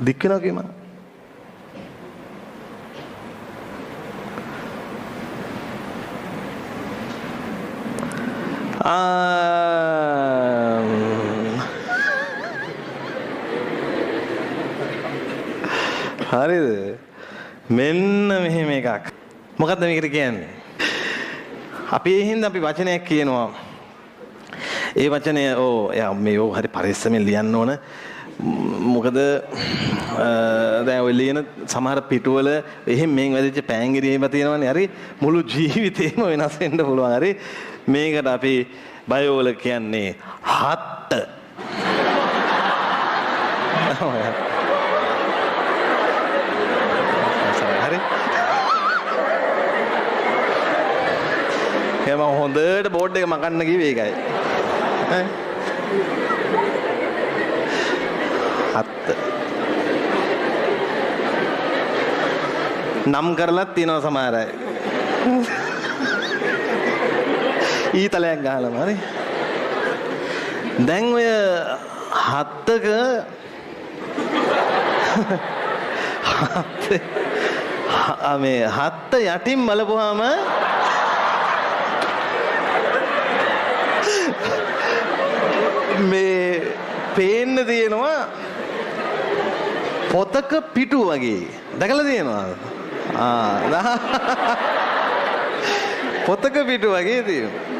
දික් වෙනවා කියම. හරිද? මෙන්න මෙහෙම එකක්. මොකද්ද මේකට කියන්නේ? අපි ඒ හින්දා අපි වචනයක් කියනවා. ඒ වචනය මේ හරි පරිස්සමෙන් ලියන්න ඕන. මොකද දැන් ඔය ලියන සමහර පිටුවල එහෙම මෙන් වැදිච්ච පෑංගිරි එහෙම තියෙනවනේ. හරි මුළු ජීවිතේම වෙනස් වෙන්න පුළුවන්. හරි මේකට අපි බයෝ වල කියන්නේ හත්ත. හරි මම හොඳට බෝඩ් එක මකන්න කිව්වේ ඒකයි. හත්ත නම් කරලත් තියෙනවා සමහර අය. ඊතලයක් ගහලාම හරි. දැන් ඔය හත්තක මේ හත්ත යටින් බලපුවාම මේ පේන්න තියෙනවා පොතක පිටු වගේ. දැකලා තියෙනවද? පොතක පිටු වගේ තියෙනවා.